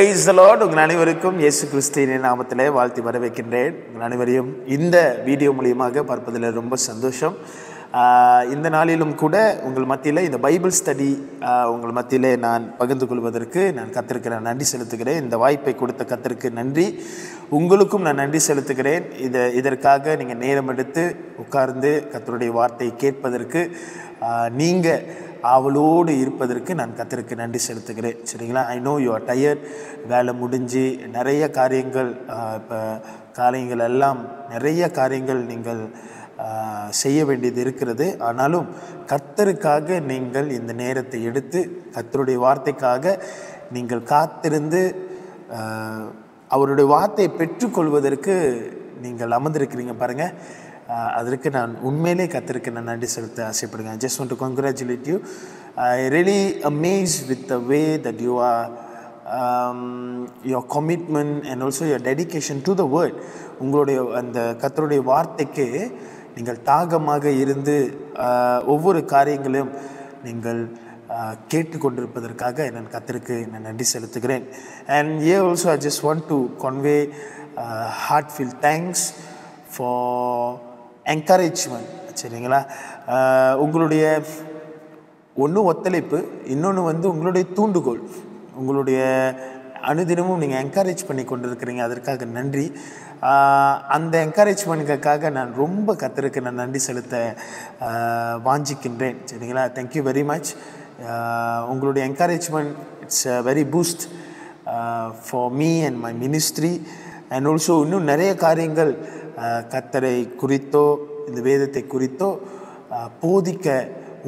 Praise the Lord. உங்கள் அனைவருக்கும் இயேசு கிறிஸ்துவின் நாமத்திலே வாழ்த்தி வரவேற்கின்றேன். உங்கள் அனைவரையும் இந்த வீடியோ மூலியமாக பார்ப்பதில் ரொம்ப சந்தோஷம். இந்த நாளிலும் கூட உங்கள் மத்தியில் இந்த பைபிள் ஸ்டடி உங்கள் மத்தியிலே நான் பகிர்ந்து கொள்வதற்கு நான் கர்த்தருக்கு நன்றி செலுத்துகிறேன். இந்த வாய்ப்பை கொடுத்த கர்த்தருக்கு நன்றி. உங்களுக்கும் நான் நன்றி செலுத்துகிறேன். இதற்காக நீங்கள் நேரம் எடுத்து உட்கார்ந்து கர்த்தருடைய வார்த்தையை கேட்பதற்கு நீங்கள் அவளோடு இருப்பதற்கு நான் கர்த்தருக்கு நன்றி செலுத்துகிறேன். சரிங்களா? I know you are tired. வேலை முடிஞ்சு நிறைய காரியங்கள், இப்போ காரியங்கள் எல்லாம் நிறைய காரியங்கள் நீங்கள் செய்ய வேண்டியது இருக்கிறது. ஆனாலும் கர்த்தருக்காக நீங்கள் இந்த நேரத்தை எடுத்து கர்த்தருடைய வார்த்தைக்காக நீங்கள் காத்திருந்து அவருடைய வார்த்தையை பெற்றுக்கொள்வதற்கு நீங்கள் அமர்ந்திருக்கிறீங்க பாருங்கள். அதற்கு நான் உண்மையிலே கர்த்தருக்கு நான் நன்றி செலுத்த ஆசைப்படுகிறேன். I just want to congratulate you. I really amazed with the way that you are your commitment and also your dedication to the word. உங்களுடைய அந்த கர்த்தருடைய வார்த்தைக்கு நீங்கள் தாகமாக இருந்து ஒவ்வொரு காரியங்களையும் நீங்கள் கேட்டுக்கொண்டிருப்பதற்காக நான் கர்த்தருக்கு நான் நன்றி செலுத்துகிறேன். And here also I just want to convey heartfelt thanks for encouragement. சரிங்களா? உங்களுடைய ஒன்று ஒத்துழைப்பு, இன்னொன்று உங்களுடைய தூண்டுகோல், உங்களுடைய அனுதினமும் நீங்கள் என்கரேஜ் பண்ணி கொண்டிருக்கிறீங்க. அதற்காக நன்றி. அந்த என்கரேஜ்மெண்ட்டுக்காக நான் ரொம்ப கர்த்தருக்கு நான் நன்றி செலுத்த வாஞ்சிக்கின்றேன். சரிங்களா? Thank you very much. உங்களுடைய encouragement it's a very boost for me and my ministry. And also இன்னும் நிறைய காரியங்கள் கர்த்தரை குறித்தோ இந்த வேதத்தை குறித்தோ போதிக்க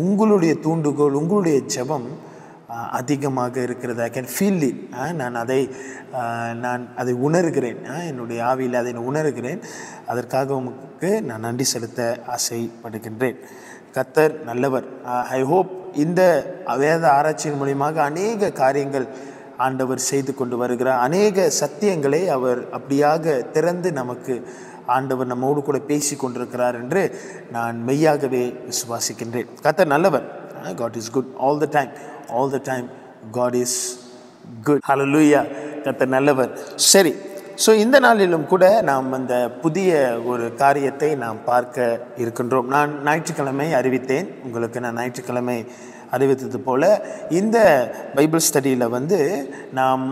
உங்களுடைய தூண்டுகோல், உங்களுடைய ஜெபம் அதிகமாக இருக்கிறது. I can feel it. நான் அதை உணர்கிறேன். என்னுடைய ஆவியில் அதை உணர்கிறேன். அதற்காக உங்களுக்கு நான் நன்றி செலுத்த ஆசைப்படுகின்றேன். கர்த்தர் நல்லவர். ஐ ஹோப் இந்த வேத ஆராய்ச்சியின் மூலியமாக அநேக காரியங்கள் ஆண்டவர் செய்து கொண்டு வருகிறார். அநேக சத்தியங்களை அவர் அப்படியாக திறந்து நமக்கு ஆண்டவர் நம்மோடு கூட பேசி கொண்டிருக்கிறார் என்று நான் மெய்யாகவே விசுவாசிக்கின்றேன். கர்த்தர் நல்லவர். God is good all the time. All the time God is good. Hallelujah. கர்த்தர் நல்லவர். சரி, ஸோ இந்த நாளிலும் கூட நாம் அந்த புதிய ஒரு காரியத்தை நாம் பார்க்க இருக்கின்றோம். நான் ஞாயிற்றுக்கிழமை அறிவித்தேன். உங்களுக்கு நான் ஞாயிற்றுக்கிழமை அறிவித்தது போல இந்த பைபிள் ஸ்டடியில் நாம்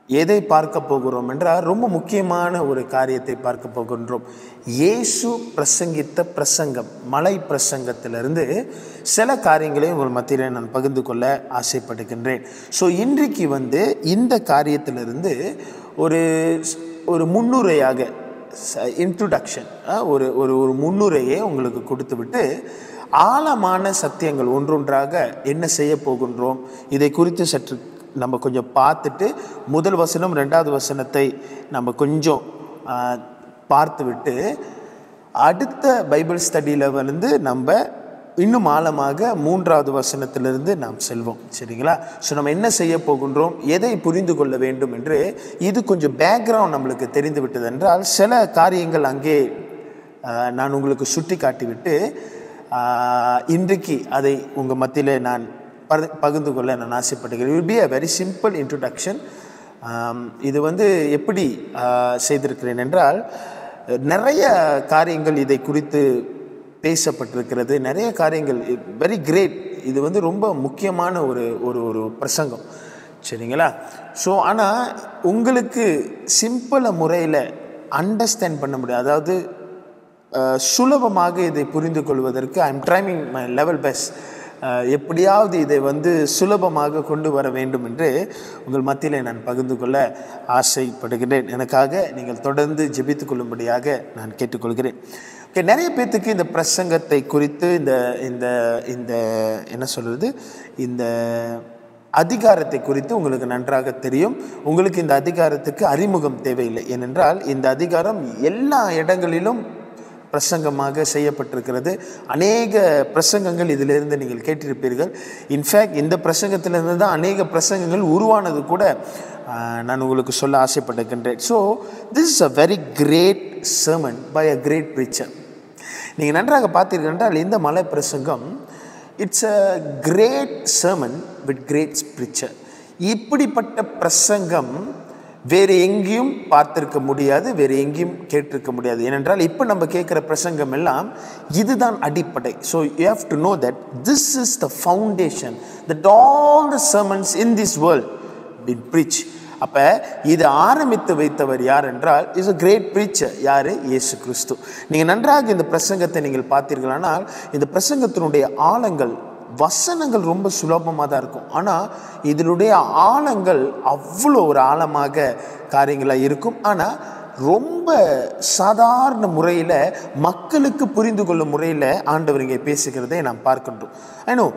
எதை பார்க்க போகிறோம் என்றால் ரொம்ப முக்கியமான ஒரு காரியத்தை பார்க்க போகின்றோம். இயேசு பிரசங்கித்த பிரசங்கம், மலை பிரசங்கத்திலிருந்து சில காரியங்களை உங்கள் மத்தியில் நான் பகிர்ந்து கொள்ள ஆசைப்படுகின்றேன். ஸோ இன்றைக்கு இந்த காரியத்திலிருந்து ஒரு முன்னுரையாக இன்ட்ரோடக்ஷன், ஒரு முன்னுரையை உங்களுக்கு கொடுத்து விட்டு ஆழமான சத்தியங்கள் ஒன்றொன்றாக என்ன செய்ய போகின்றோம் இதை குறித்து சற்று நம்ம கொஞ்சம் பார்த்துட்டு முதல் வசனம் ரெண்டாவது வசனத்தை நம்ம கொஞ்சம் பார்த்துவிட்டு அடுத்த பைபிள் ஸ்டடியில் நம்ம இன்னும் ஆழமாக மூன்றாவது வசனத்திலிருந்து நாம் செல்வோம். சரிங்களா? ஸோ நம்ம என்ன செய்ய போகின்றோம், எதை புரிந்து கொள்ள வேண்டும் என்று இது கொஞ்சம் பேக்ரவுண்ட் நம்மளுக்கு தெரிந்து விட்டது என்றால் சில காரியங்கள் அங்கே நான் உங்களுக்கு சுட்டி காட்டிவிட்டு இன்றைக்கு அதை உங்கள் மத்தியில் நான் பகிர்ந்து கொள்ள நான் ஆசைப்படுகிறேன். It will be a very simple introduction. இது எப்படி செய்திருக்கிறேன் என்றால் நிறைய காரியங்கள் இதை குறித்து பேசப்பட்டிருக்கிறது. நிறைய காரியங்கள் வெரி கிரேட். இது ரொம்ப முக்கியமான ஒரு பிரசங்கம். சரிங்களா? ஸோ ஆனால் உங்களுக்கு சிம்பிள முறையில் அண்டர்ஸ்டாண்ட் பண்ண முடியாது. அதாவது சுலபமாக இதை புரிந்து கொள்வதற்கு I am trying my level best. எப்படியாவது இதை சுலபமாக கொண்டு வர வேண்டும் என்று உங்கள் மத்தியில் நான் பகிர்ந்து கொள்ள ஆசைப்படுகிறேன். எனக்காக நீங்கள் தொடர்ந்து ஜெபித்து கொள்ளும்படியாக நான் கேட்டுக்கொள்கிறேன். ஓகே, நிறைய பேர்த்துக்கு இந்த பிரசங்கத்தை குறித்து இந்த என்ன சொல்கிறது, இந்த அதிகாரத்தை குறித்து உங்களுக்கு நன்றாக தெரியும். உங்களுக்கு இந்த அதிகாரத்துக்கு அறிமுகம் தேவையில்லை. ஏனென்றால் இந்த அதிகாரம் எல்லா இடங்களிலும் பிரசங்கமாக செய்யப்பட்டிருக்கிறது. அநேக பிரசங்கங்கள் இதிலிருந்து நீங்கள் கேட்டிருப்பீர்கள். இன்ஃபேக்ட் இந்த பிரசங்கத்திலிருந்து தான் அநேக பிரசங்கங்கள் உருவானது கூட நான் உங்களுக்கு சொல்ல ஆசைப்படுகின்றேன். So this is a very great sermon by a great preacher. நீங்கள் நன்றாக பார்த்தீர்கள் என்றால் இந்த மலை பிரசங்கம் it's a great sermon with great preacher. இப்படிப்பட்ட பிரசங்கம் வேறு எங்கேயும் பார்த்திருக்க முடியாது, வேறு எங்கேயும் கேட்டிருக்க முடியாது. ஏனென்றால் இப்போ நம்ம கேட்குற பிரசங்கம் எல்லாம் இதுதான் அடிப்படை. So you have to know that this is the foundation that all the sermons in this world been preach. அப்போ இது ஆரம்பித்து வைத்தவர் யார் என்றால் இஸ் அ கிரேட் ப்ரீச்சர். யார்? இயேசு கிறிஸ்து. நீங்கள் நன்றாக இந்த பிரசங்கத்தை நீங்கள் பார்த்தீர்களானால் இந்த பிரசங்கத்தினுடைய ஆழங்கள், வசனங்கள் ரொம்ப சுலபமாக தான் இருக்கும், ஆனால் இதனுடைய ஆழங்கள் அவ்வளோ ஒரு ஆழமாக காரியங்களாக இருக்கும். ஆனால் ரொம்ப சாதாரண முறையில் மக்களுக்கு புரிந்து கொள்ளும் முறையில் ஆண்டவர் இங்கே பேசுகிறதை நாம் பார்க்கின்றோம். I know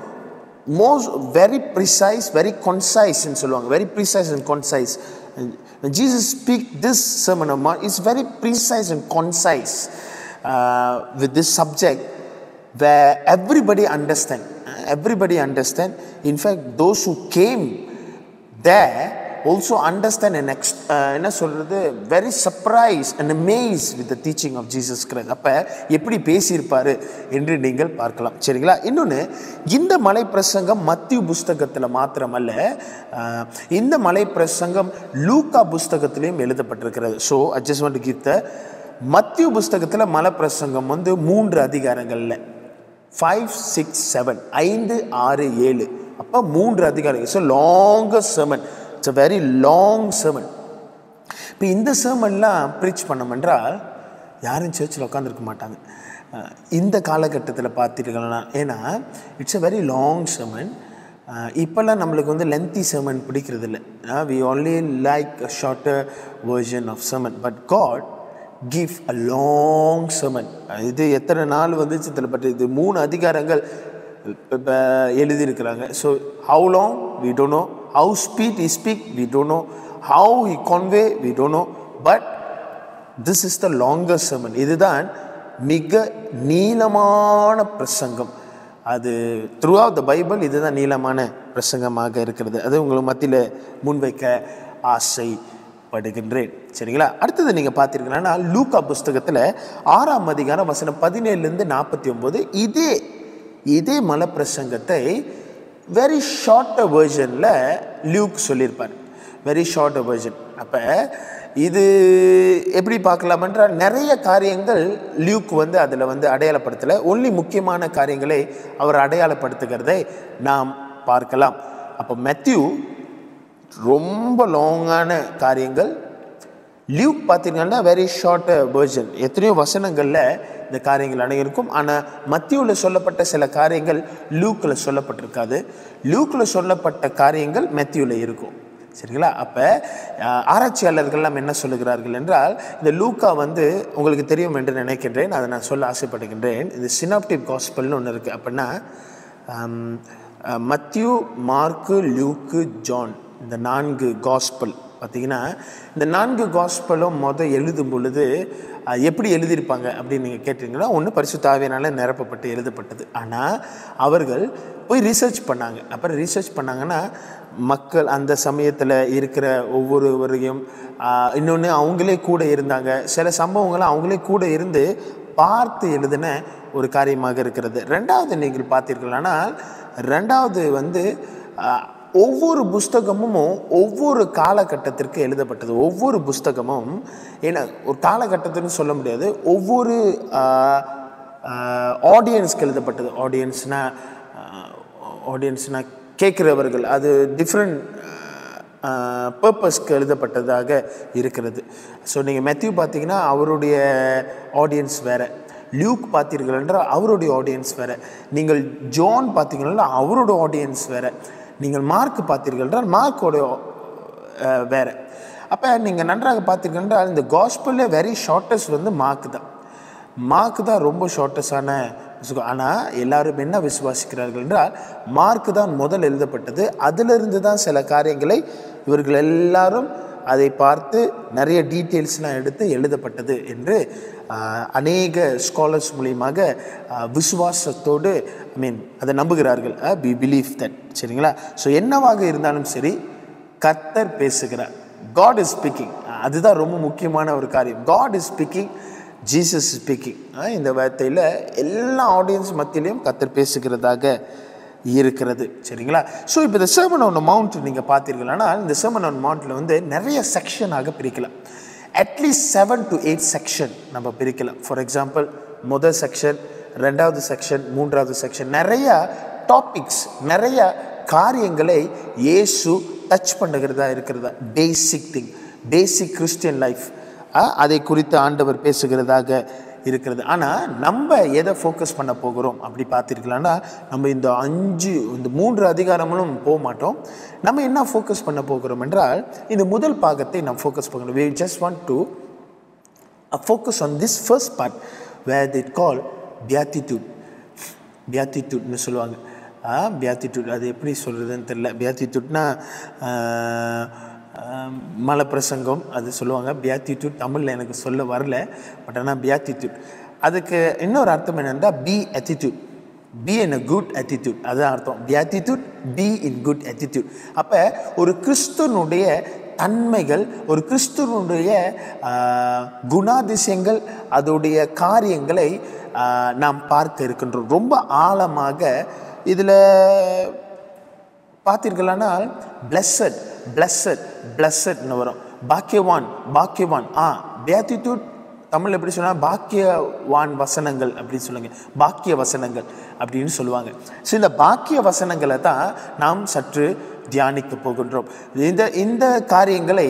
most very precise, very concise ன்னு சொல்லுவாங்க. very precise and concise. When Jesus speak this sermon of mine, it's very precise and concise with this subject where everybody understand. In fact, those who came there also understand and என்ன சொல்றது, very surprised and amazed with the teaching of Jesus Christ. அப்போ எப்படி பேசியிருப்பார் என்று நீங்கள் பார்க்கலாம். சரிங்களா? இன்னொன்று, இந்த மலை பிரசங்கம் மத்திய புஸ்தகத்தில் மாத்திரமல்ல, இந்த மலை பிரசங்கம் லூக்கா புஸ்தகத்திலையும் எழுதப்பட்டிருக்கிறது. So I just want to give the மத்திய புஸ்தகத்தில் மலை பிரசங்கம் 3 அதிகாரங்களில் 5, 6, 7 5, 6, 7 அப்போ 3 அதிகாரங்கள். So longest sermon. It's a very long sermon. இப்போ இந்த sermonலாம் ப்ரீச் பண்ணோம் என்றால் யாரும் சர்ச்சில் உட்காந்துருக்க மாட்டாங்க இந்த காலகட்டத்தில் பார்த்துருக்கலாம். ஏன்னா it's a very long sermon. இப்போல்லாம் நம்மளுக்கு லென்த்தி sermon பிடிக்கிறது இல்லை. we only like a shorter version of sermon, but God give a long sermon. இது எத்தனை நாள் வந்துச்சு தெரியல, பட் இது 3 அதிகாரங்கள் எழுதியிருக்கிறாங்க. So how long we don't know, how speed he speak we don't know, how he convey we don't know, but this is the longest sermon. இதுதான் மிக நீளமான பிரசங்கம். அது throughout the Bible இதுதான் நீளமான பிரசங்கமாக இருக்கிறது. அது உங்களுக்கு மத்தியில் முன்வைக்க ஆசைப்படுகின்றேன். சரிங்களா? அடுத்தது நீங்கள் பார்த்தீங்கன்னா லூக்கா புஸ்தகத்தில் 6ஆம் அதிகாரம் வசனம் 17 - 49 இதே மலை பிரசங்கத்தை வெரி ஷார்ட் வெர்ஷனில் லியூக் சொல்லியிருப்பார். Very short version. அப்போ இது எப்படி பார்க்கலாம் என்றால் நிறைய காரியங்கள் லியூக் அதில் அடையாளப்படுத்தலை, ஒன்லி முக்கியமான காரியங்களை அவர் அடையாளப்படுத்துகிறதை நாம் பார்க்கலாம். அப்போ மேத்யூ ரொம்ப லாங்கான காரியங்கள், லியூக் பார்த்தீங்கன்னா வெரி ஷார்ட் வெர்ஷன். எத்தனையோ வசனங்களில் இந்த காரியங்கள் அடங்கியிருக்கும். ஆனால் மத்தியில் சொல்லப்பட்ட சில காரியங்கள் லூக்கில் சொல்லப்பட்டிருக்காது. லூக்கில் சொல்லப்பட்ட காரியங்கள் மேத்யூவில் இருக்கும். சரிங்களா? அப்போ ஆராய்ச்சியாளர்கள்லாம் என்ன சொல்லுகிறார்கள் என்றால் இந்த லூக்கா உங்களுக்கு தெரியும் என்று நினைக்கின்றேன், அதை நான் சொல்ல ஆசைப்படுகின்றேன். இது சினாப்டிக் காஸ்பல்னு ஒன்று இருக்குது. அப்படின்னா மத்தியூ, மார்க்கு, லூக்கு, ஜான், இந்த 4 காஸ்பல் பார்த்திங்கன்னா இந்த 4 காஸ்பலும் எழுதும் பொழுது எப்படி எழுதியிருப்பாங்க அப்படின்னு நீங்கள் கேட்டிங்கன்னா, ஒன்று பரிசுத்த ஆவியினால் நிரப்பப்பட்டு எழுதப்பட்டது. ஆனால் அவர்கள் போய் ரிசர்ச் பண்ணாங்க. அப்புறம் ரிசர்ச் பண்ணாங்கன்னா மக்கள் அந்த சமயத்தில் இருக்கிற ஒவ்வொருவரையும், இன்னொன்று அவங்களே கூட இருந்தாங்க, சில சம்பவங்களை அவங்களே கூட இருந்து பார்த்து எழுதின ஒரு காரியமாக இருக்கிறது. ரெண்டாவது நீங்கள் பார்த்தீர்களானால் ரெண்டாவது ஒவ்வொரு புஸ்தகமும் ஒவ்வொரு காலகட்டத்திற்கு எழுதப்பட்டது. ஒவ்வொரு புஸ்தகமும் ஏன்னா ஒரு காலகட்டத்துன்னு சொல்ல முடியாது, ஒவ்வொரு ஆடியன்ஸ்க்கு எழுதப்பட்டது. ஆடியன்ஸ்னால் கேட்குறவர்கள், அது டிஃப்ரெண்ட் பர்பஸ்க்கு எழுதப்பட்டதாக இருக்கிறது. ஸோ நீங்கள் மேத்யூ பார்த்தீங்கன்னா அவருடைய ஆடியன்ஸ் வேறு, லியூக் பார்த்தீர்கள் என்றால் அவருடைய ஆடியன்ஸ் வேறு, நீங்கள் ஜான் பார்த்தீங்கன்னா அவரோட ஆடியன்ஸ் வேறு, நீங்கள் மார்க் பார்த்தீர்கள் என்றால் மார்க்கோட வேறு. அப்போ நீங்கள் நன்றாக பார்த்தீர்கள் என்றால் இந்த காஸ்பல்ல வெரி ஷார்ட்டஸ்ட் மார்க் தான் ரொம்ப ஷார்ட்டஸ்டான. ஆனால் எல்லாரும் என்ன விசுவாசிக்கிறார்கள் என்றால் மார்க்கு தான் முதல் எழுதப்பட்டது, அதிலிருந்து தான் சில காரியங்களை இவர்கள் எல்லாரும் அதை பார்த்து நிறைய டீட்டெயில்ஸ்லாம் எடுத்து எழுதப்பட்டது என்று அநேக ஸ்காலர்ஸ் மூலியமாக விசுவாசத்தோடு அதை நம்புகிறார்கள். we believe that. சரிங்களா? ஸோ என்னவாக இருந்தாலும் சரி கர்த்தர் பேசுகிறார். God is speaking. அதுதான் ரொம்ப முக்கியமான ஒரு காரியம். God is speaking, Jesus is speaking. இந்த வார்த்தையில் எல்லா ஆடியன்ஸ் மத்தியிலையும் கர்த்தர் பேசுகிறதாக இருக்கிறது. சரிங்களா? ஸோ இப்போ இந்த சர்மன் ஆன் தி மவுண்ட் நீங்கள் பார்த்தீர்கள்னா, இந்த சர்மன் ஆன் மவுண்ட்டில் வந்து நிறைய செக்ஷனாக பிரிக்கலாம். அட்லீஸ்ட் 7 to 8 செக்ஷன் நம்ம பிரிக்கலாம். ஃபார் எக்ஸாம்பிள், முதல் செக்ஷன், ரெண்டாவது செக்ஷன், மூன்றாவது செக்ஷன், நிறைய டாபிக்ஸ், நிறைய காரியங்களை இயேசு டச் பண்ணுகிறதா இருக்கிறதா. பேசிக் திங், பேசிக் கிறிஸ்டியன் லைஃப், அதை குறித்து ஆண்டவர் பேசுகிறதாக இருக்கிறது. ஆனால் நம்ம எதை ஃபோக்கஸ் பண்ண போகிறோம் அப்படி பார்த்துருக்கலாம்னா, நம்ம இந்த 3 அதிகாரங்களும் போக மாட்டோம். நம்ம என்ன ஃபோக்கஸ் பண்ண போகிறோம் என்றால், இந்த முதல் பாகத்தை நாம் ஃபோக்கஸ் பண்ணணும். we just want to focus on this first part where they call beatitude. beatitudeன்னு சொல்லுவாங்க. beatitude அது எப்படி சொல்கிறதுன்னு தெரியல. beatitudeனா மலை பிரசங்கம் அது சொல்லுவாங்க. beatitude தமிழில் எனக்கு சொல்ல வரல, பட் ஆனால் beatitude அதுக்கு இன்னொரு அர்த்தம் என்னென்னா be attitude, be in a good attitude, அதுதான் அர்த்தம். beatitude, be in good attitude. அப்போ ஒரு கிறிஸ்துவனுடைய தன்மைகள், ஒரு கிறிஸ்துவனுடைய குணாதிசயங்கள், அதோடைய காரியங்களை நாம் பார்க்க இருக்கின்றோம். ரொம்ப ஆழமாக இதில் பார்த்தீர்களானால் blessed, blessed, blessedன்னு வரும். பாக்கியவான், பாக்கியவான். beatitude தமிழ் எப்படி சொன்னால் பாக்கியவான் வசனங்கள் அப்படின்னு சொல்லுங்க, பாக்கிய வசனங்கள் அப்படின்னு சொல்லுவாங்க. ஸோ இந்த பாக்கிய வசனங்களை தான் நாம் சற்று தியானிக்க போகின்றோம். இந்த காரியங்களை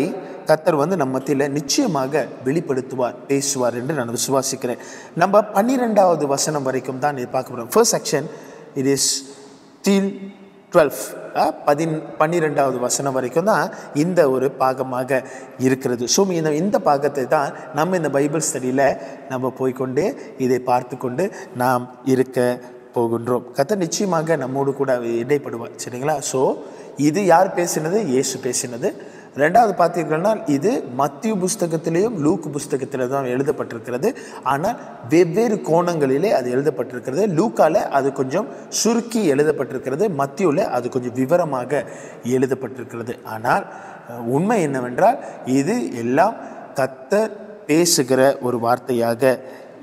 கர்த்தர் வந்து நம்ம மத்தியில் நிச்சயமாக வெளிப்படுத்துவார், பேசுவார் என்று நான் விசுவாசிக்கிறேன். நம்ம 12வது வசனம் வரைக்கும் தான் பார்க்க போகிறோம். First section it is till 12, 12வது வசனம் வரைக்கும் தான் இந்த ஒரு பாகமாக இருக்கிறது. ஸோ இந்த பாகத்தை தான் நம்ம இந்த பைபிள் ஸ்டடியில் நம்ம போய்கொண்டு இதை பார்த்து கொண்டு நாம் இருக்க போகின்றோம். கர்த்தர் நிச்சயமாக நம்மோடு கூட இடைப்படுவார். சரிங்களா? ஸோ இது யார் பேசினது? இயேசு பேசினது. ரெண்டாவது பார்த்தீங்கன்னா, இது மத்திய புஸ்தகத்திலேயும் லூக்கு புஸ்தகத்தில் தான் எழுதப்பட்டிருக்கிறது. ஆனால் வெவ்வேறு கோணங்களிலே அது எழுதப்பட்டிருக்கிறது. லூக்கால அது கொஞ்சம் சுருக்கி எழுதப்பட்டிருக்கிறது, மத்தியில் அது கொஞ்சம் விவரமாக எழுதப்பட்டிருக்கிறது. ஆனால் உண்மை என்னவென்றால், இது எல்லாம் கர்த்தர் பேசுகிற ஒரு வார்த்தையாக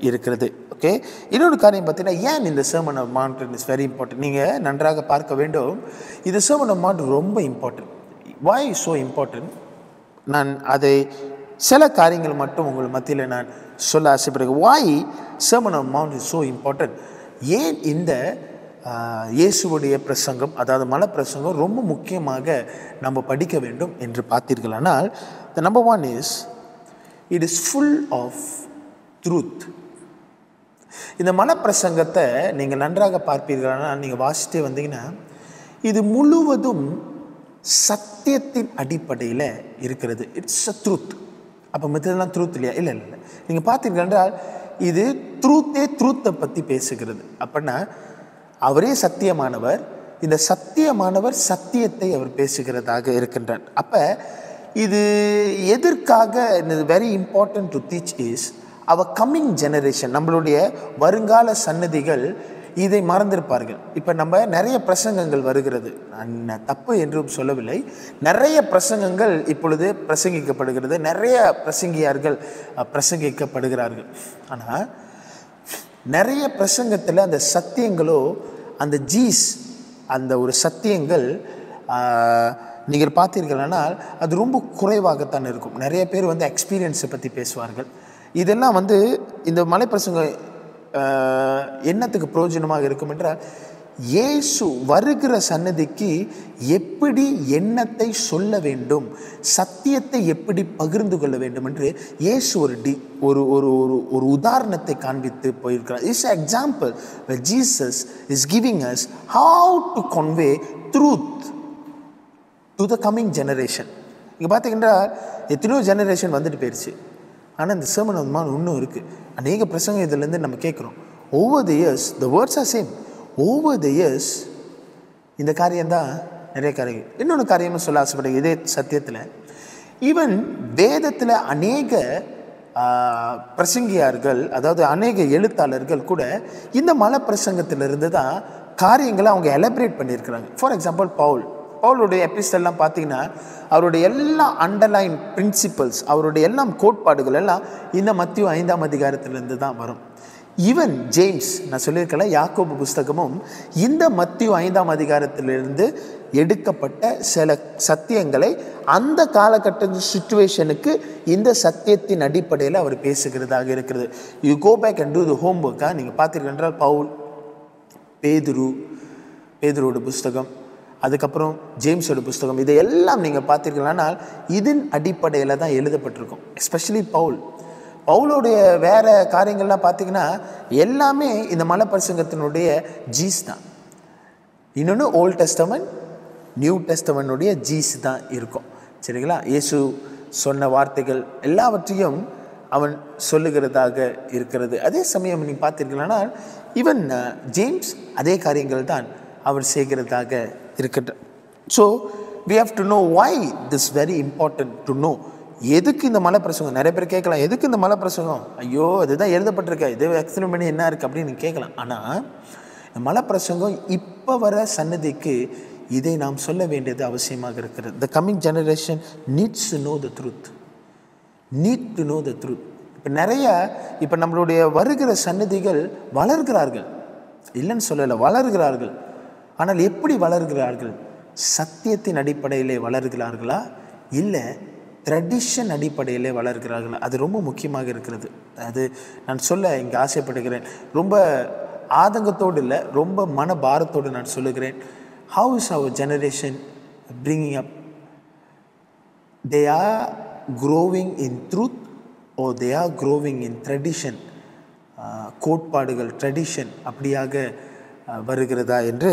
இருக்கிறது. ஓகே, இன்னொரு காரியம் பார்த்தீங்கன்னா, ஏன் இந்த sermon on mount is very important. நீங்கள் நன்றாக பார்க்க வேண்டும். இது சர்மன் ஆன் மவுண்ட் ரொம்ப இம்பார்ட்டன்ட். why so important? நான் அதை சில காரியங்கள் மட்டும் உங்கள் மத்தியில் நான் சொல்ல ஆசைப்படுகிறேன். why sermon on mount is so important? ஏன் இந்த இயேசுவுடைய பிரசங்கம், அதாவது மலை பிரசங்கம் ரொம்ப முக்கியமாக நம்ம படிக்க வேண்டும் என்று பார்த்தீர்களானால், the number one is it is full of truth. இந்த மலை பிரசங்கத்தை நீங்கள் நன்றாக பார்ப்பீர்களானால், நீங்கள் வாசித்தே வந்தீங்கன்னா, இது முழுவதும் சத்தியத்தின் அடிப்படையில் இருக்கிறது. It's a truth. அப்போ மற்றதெல்லாம் ட்ரூத் இல்லையா? இல்லை இல்லை இல்லை. நீங்கள் பார்த்தீர்கள் என்றால், இது ட்ரூத்தை பற்றி பேசுகிறது. அப்படின்னா அவரே சத்தியமானவர், இந்த சத்தியமானவர் சத்தியத்தை அவர் பேசுகிறதாக இருக்கின்றார். அப்போ இது எதற்காக very important to teach is our coming generation. நம்மளுடைய வருங்கால சன்னதிகள் இதை மறந்திருப்பார்கள். இப்போ நம்ம நிறைய பிரசங்கங்கள் வருகிறது, நான் தப்பு என்றும் சொல்லவில்லை. நிறைய பிரசங்கங்கள் இப்பொழுது பிரசங்கிக்கப்படுகிறது, நிறைய பிரசங்கியார்கள் பிரசங்கிக்கப்படுகிறார்கள். ஆனால் நிறைய பிரசங்கத்தில் அந்த சத்தியங்களோ, அந்த அந்த ஒரு சத்தியங்கள் நீங்கள் பார்த்தீர்களானால் அது ரொம்ப குறைவாகத்தான் இருக்கும். நிறைய பேர் வந்து எக்ஸ்பீரியன்ஸை பற்றி பேசுவார்கள். இதெல்லாம் வந்து இந்த மலை பிரசங்க என்னத்துக்கு பிரயோஜனமாக இருக்கும் என்றால், இயேசு வருகிற சன்னதிக்கு எப்படி எண்ணத்தை சொல்ல வேண்டும், சத்தியத்தை எப்படி பகிர்ந்து கொள்ள வேண்டும் என்று இயேசு ஒரு ஒரு உதாரணத்தை காண்பித்து போயிருக்கிறார். It's example where Jesus is giving us how to convey truth to the coming generation. இங்கே பார்த்தீங்கன்னா எத்தனையோ ஜெனரேஷன் வந்துட்டு போயிடுச்சு. ஆனால் இந்த சர்மன் ஆன் மவுண்ட் இன்னும் இருக்குது. அநேக பிரசங்கம் இதிலேருந்து நம்ம கேட்குறோம். Over the years the words R same. Over the years இந்த காரியம்தான் நிறைய காரியங்கள். இன்னொன்று காரியமும் சொல்ல ஆசைப்படுங்க. இதே சத்தியத்தில் ஈவன் வேதத்தில் அநேக பிரசங்கியார்கள், அதாவது அநேக எழுத்தாளர்கள் கூட இந்த மலை பிரசங்கத்திலிருந்து தான் காரியங்களை அவங்க எலபரேட் பண்ணியிருக்கிறாங்க. ஃபார் எக்ஸாம்பிள் பவுலுடைய எபிஸ்டல்லாம் பார்த்தீங்கன்னா, அவருடைய எல்லா அண்டர்லைன் பிரின்சிபல்ஸ், அவருடைய எல்லாம் கோட்பாடுகள் எல்லாம் இந்த மத்திய 5ஆம் அதிகாரத்திலிருந்து தான் வரும். ஈவன் ஜேம்ஸ், நான் சொல்லியிருக்கல, யாக்கோபு புஸ்தகமும் இந்த மத்திய 5ஆம் அதிகாரத்திலிருந்து எடுக்கப்பட்ட சில சத்தியங்களை அந்த காலகட்ட சுச்சுவேஷனுக்கு இந்த சத்தியத்தின் அடிப்படையில் அவர் பேசுகிறதாக இருக்கிறது. You go back and do the home ஒர்க்காக நீங்கள் பார்த்தீர்கள் பவுல், பேதுருவோட புஸ்தகம், அதுக்கப்புறம் ஜேம்ஸோட புஸ்தகம், இதையெல்லாம் நீங்கள் பார்த்தீர்களானால் இதன் அடிப்படையில் தான் எழுதப்பட்டிருக்கும். எஸ்பெஷலி பவுலோடைய வேறு காரியங்கள்லாம் பார்த்தீங்கன்னா எல்லாமே இந்த மலை பிரசங்கத்தினுடைய ஜீஸ் தான். இன்னொன்று ஓல்ட் டெஸ்டமெண்ட், நியூ டெஸ்டமெண்ட்டுடைய ஜீஸ் தான் இருக்கும். சரிங்களா? இயேசு சொன்ன வார்த்தைகள் எல்லாவற்றையும் அவன் சொல்லுகிறதாக இருக்கிறது. அதே சமயம் நீங்கள் பார்த்தீர்களானால் ஈவன் ஜேம்ஸ் அதே காரியங்கள் தான் அவர் செய்கிறதாக இருக்கட்டும். So we have to know why this very important to know. எதுக்கு இந்த மலை பிரசங்கம்? நிறைய பேர் கேட்கலாம், எதுக்கு இந்த மலை பிரசங்கம்? ஐயோ அதுதான் எழுதப்பட்டிருக்க, இது எக்ஸ்பிளைன் பண்ணி என்ன இருக்குது அப்படின்னு கேட்கலாம். ஆனால் இந்த மலை பிரசங்கம் இப்போ வர சன்னதிக்கு இதை நாம் சொல்ல வேண்டியது அவசியமாக இருக்கிறது. The coming generation needs to know the truth. இப்போ நம்மளுடைய வருகிற சன்னதிகள் வளர்கிறார்கள், இல்லைன்னு சொல்லலை, வளர்கிறார்கள். ஆனால் எப்படி வளர்கிறார்கள்? சத்தியத்தின் அடிப்படையிலே வளர்கிறார்களா, இல்லை ட்ரெடிஷன் அடிப்படையிலே வளர்கிறார்களா? அது ரொம்ப முக்கியமாக இருக்கிறது. அது நான் சொல்ல இங்கே ஆசைப்படுகிறேன். ரொம்ப ஆதங்கத்தோடு இல்லை, ரொம்ப மனபாரத்தோடு நான் சொல்லுகிறேன். How is our generation bringing up? They are growing in truth or they are growing in tradition? கோட்பாடுகள், ட்ரெடிஷன் அப்படியாக வருகிறதா என்று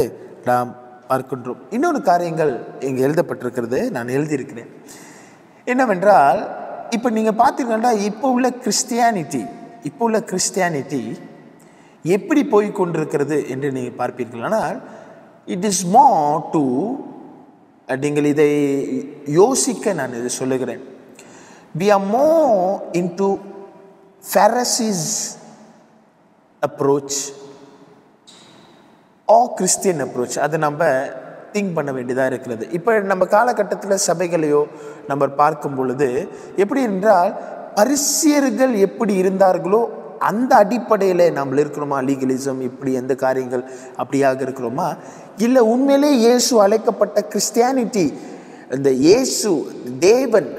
நாம் பார்க்கின்றோம். இன்னொரு காரியங்கள் இங்கே எழுதப்பட்டிருக்கிறது, நான் எழுதியிருக்கிறேன். என்னவென்றால், இப்போ நீங்கள் பார்த்தீங்கன்னா இப்போ உள்ள கிறிஸ்டியானிட்டி எப்படி போய் கொண்டிருக்கிறது என்று நீங்கள் பார்ப்பீர்கள். ஆனால் இட் இஸ் மோர் டு, நீங்கள் இதை யோசிக்க நான் இதை சொல்லுகிறேன். we are more into Pharisees approach or Christian approach. அது நம்ம திங்க் பண்ண வேண்டியதாக இருக்கிறது. இப்போ நம்ம காலகட்டத்தில் சபைகளையோ நம்ம பார்க்கும் பொழுது எப்படி என்றால், பரிசேயர்கள் எப்படி இருந்தார்களோ அந்த அடிப்படையில் நாம் இருக்கிறோமா? லீகலிசம் இப்படி எந்த காரியங்கள் அப்படியாக இருக்கிறோமா? இல்லை உண்மையிலே இயேசு அழைக்கப்பட்ட கிறிஸ்டியானிட்டி, இந்த இயேசு தேவன்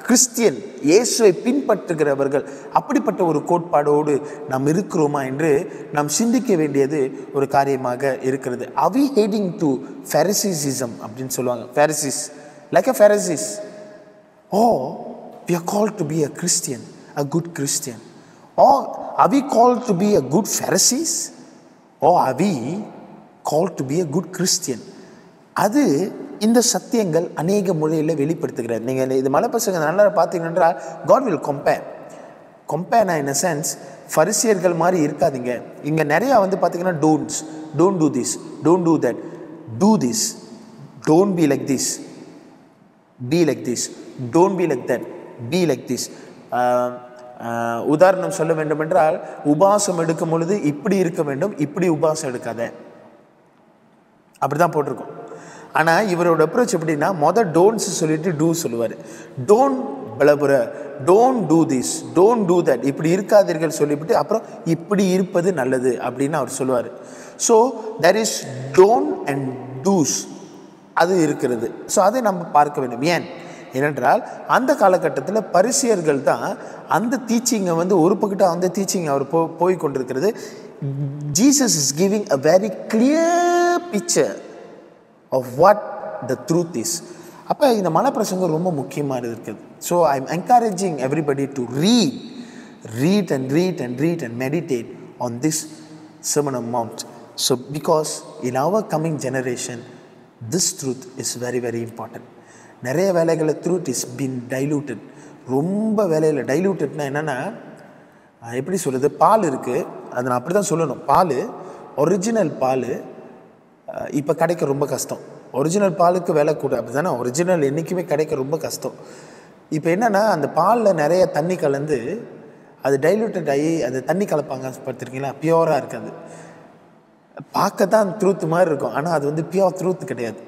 கிறிஸ்டியன், இயேசுவை பின்பற்றுகிறவர்கள், அப்படிப்பட்ட ஒரு கோட்பாடோடு நாம் இருக்கிறோமா என்று நாம் சிந்திக்க வேண்டியது ஒரு காரியமாக இருக்கிறது. Are we heading to Phariseeism அப்படின்னு சொல்லுவாங்க. Pharisees, like a Pharisees. Or we are called to be a Christian, a good Christian. Or are we called to be a good Pharisees? Or are we called to be a good Christian? அது இந்த சத்தியங்கள் அநேக முறையில் வெளிப்படுத்துகிறார். நீங்கள் இது மலை பசங்க நல்லா பார்த்தீங்கன்னா God will compare in a sense. பரிசேயர்கள் மாதிரி இருக்காதீங்க. இங்கே நிறையா பார்த்தீங்கன்னா don't do this, don't do that, do this, don't be like this, be like this, don't be like that, be like this. உதாரணம் சொல்ல வேண்டும் என்றால், உபாசம் எடுக்கும் பொழுது இப்படி இருக்க வேண்டும், இப்படி உபாசம் எடுக்காத, அப்படி தான் போட்டிருக்கோம். ஆனால் இவரோட அப்ரோச் எப்படின்னா, டோன்ட்ஸ் சொல்லிட்டு டூ சொல்லுவார். டோன்ட் பலபுர, don't do this, don't do that, இப்படி இருக்காதீர்கள் சொல்லிவிட்டு அப்புறம் இப்படி இருப்பது நல்லது அப்படின்னு அவர் சொல்லுவார். So there is don't and dos, அது இருக்கிறது. ஸோ அதை நம்ம பார்க்க வேண்டும். ஏனென்றால் அந்த காலகட்டத்தில் பரிசேயர்கள் தான் அந்த டீச்சிங்கை ஒரு பக்கத்தில் அந்த டீச்சிங் அவர் போய் கொண்டிருக்கிறது. Jesus is giving a very clear picture of what the truth is. அப்போ இந்த மலை பிரசங்கம் ரொம்ப முக்கியமாக இருக்குது. So I am encouraging everybody to read and meditate on this Sermon on Mount. So because in our coming generation this truth is very very important. நிறைய வேலைகளில் truth is been diluted. ரொம்ப வேலையில் டைலூட்டட்னா என்னென்னா, எப்படி சொல்கிறது, பால் இருக்குது, அதை நான் அப்படி தான் சொல்லணும். ஒரிஜினல் பால் இப்போ கிடைக்க ரொம்ப கஷ்டம். ஒரிஜினல் பாலுக்கு விலை கூட, அப்படி தானே, ஒரிஜினல் என்றைக்குமே கிடைக்க ரொம்ப கஷ்டம். இப்போ என்னென்னா, அந்த பாலில் நிறைய தண்ணி கலந்து அது டைலூட்டட் ஆகி அது தண்ணி கலப்பாங்க, பார்த்துருக்கீங்களா? பியூராக இருக்காது. பார்க்க தான் ட்ரூத் மாதிரி இருக்கும், ஆனால் அது பியூர் ட்ரூத் கிடையாது.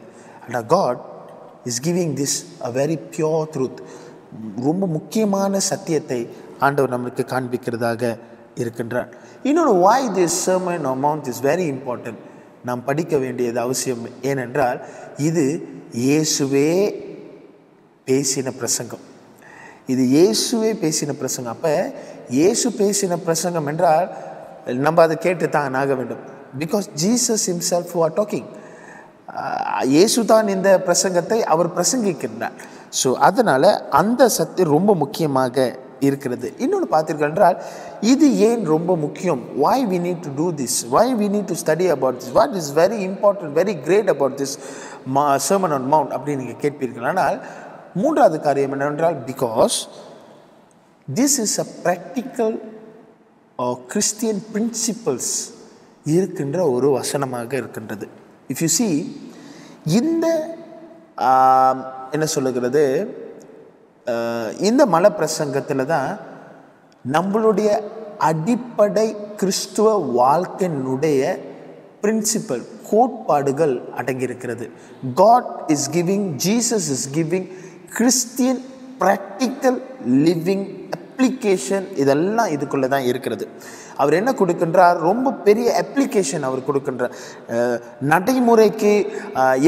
ஆனால் God is giving this a very pure truth. ரொம்ப முக்கியமான சத்தியத்தை ஆண்டவர் நம்மளுக்கு காண்பிக்கிறதாக இருக்கின்றார். இன்னொன்று, why this sermon on mount is very important, நாம் படிக்க வேண்டியது அவசியம். ஏனென்றால் இது இயேசுவே பேசின பிரசங்கம். இது இயேசுவே பேசின பிரசங்கம். அப்போ இயேசு பேசின பிரசங்கம் என்றால் நம்ம அதை கேட்டு தான் ஆக வேண்டும். Because Jesus himself who are talking. இயேசு தான் இந்த பிரசங்கத்தை அவர் பிரசங்கிக்கின்றார். ஸோ அதனால் அந்த சத்தியம் ரொம்ப முக்கியமாக இருக்கிறது. இன்னொன்று பார்த்தீர்கள் என்றால் இது ஏன் ரொம்ப முக்கியம், why we need to do this, why we need to study about this, what is very important, very great about this sermon on mount அப்படின்னு நீங்கள் கேட்பீர்கள். ஆனால் மூன்றாவது காரியம் என்னவென்றால், because this is a practical Christian principles இருக்கின்ற ஒரு வசனமாக இருக்கின்றது. இஃப் யூ சி, இந்த என்ன சொல்லுகிறது, இந்த மலை பிரசங்கத்தில் தான் நம்மளுடைய அடிப்படை கிறிஸ்துவ வாழ்க்கையினுடைய பிரின்சிபல் கோட்பாடுகள் அடங்கியிருக்கிறது. God is giving, Jesus is giving Christian practical living application. இதெல்லாம் இதுக்குள்ளே தான் இருக்கிறது. அவர் என்ன கொடுக்கின்றார், ரொம்ப பெரிய அப்ளிகேஷன் அவர் கொடுக்கின்றார். நடைமுறைக்கு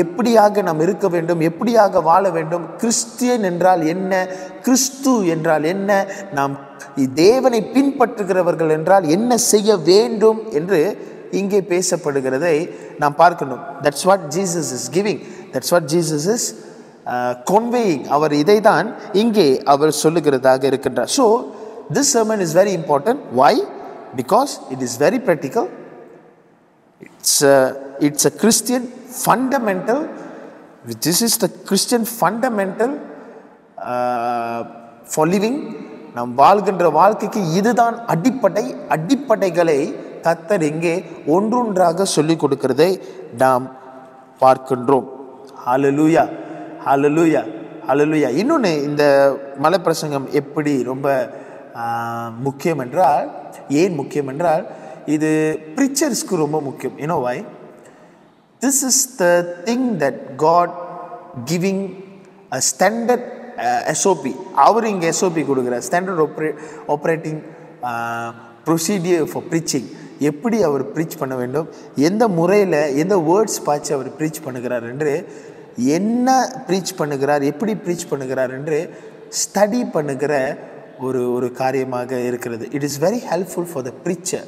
எப்படியாக நாம் இருக்க வேண்டும், எப்படியாக வாழ வேண்டும், கிறிஸ்டியன் என்றால் என்ன, கிறிஸ்து என்றால் என்ன, நாம் தேவனை பின்பற்றுகிறவர்கள் என்றால் என்ன செய்ய வேண்டும் என்று இங்கே பேசப்படுகிறதை நாம் பார்க்கணும். That's what Jesus is giving, that's what Jesus is conveying. அவர் இதை தான் இங்கே அவர் சொல்லுகிறதாக இருக்கின்றார். So this sermon is very important. Why? Because it is very practical. It's a Christian fundamental. This is the Christian fundamental for living. நாம் வாழ்கின்ற வாழ்க்கைக்கு இதுதான் அடிப்படை. அடிப்படைகளை கர்த்தர் இங்கே ஒன்றொன்றாக சொல்லிக் கொடுக்கிறதை நாம் பார்க்கின்றோம். ஹல்லேலூயா, ஹல்லேலூயா, ஹல்லேலூயா. இன்னொன்று, இந்த மலை பிரசங்கம் எப்படி ரொம்ப முக்கியம் என்றால், ஏன் முக்கியம் என்றால், இது ப்ரீச்சர்ஸ்க்கு ரொம்ப முக்கியம். You know why? This is the thing that God giving a standard SOP. அவர் இங்கே SOP கொடுக்குறார், standard operating procedure for preaching. எப்படி அவர் ப்ரீச் பண்ண வேண்டும், எந்த முறையில், எந்த வேர்ட்ஸ் பார்த்து அவர் ப்ரீச் பண்ணுகிறார் என்று, என்ன ப்ரீச் பண்ணுகிறார், எப்படி ப்ரீச் பண்ணுகிறார் என்று ஸ்டடி பண்ணுகிற ஒரு காரியமாக இருக்கிறது. It is very helpful for the preacher,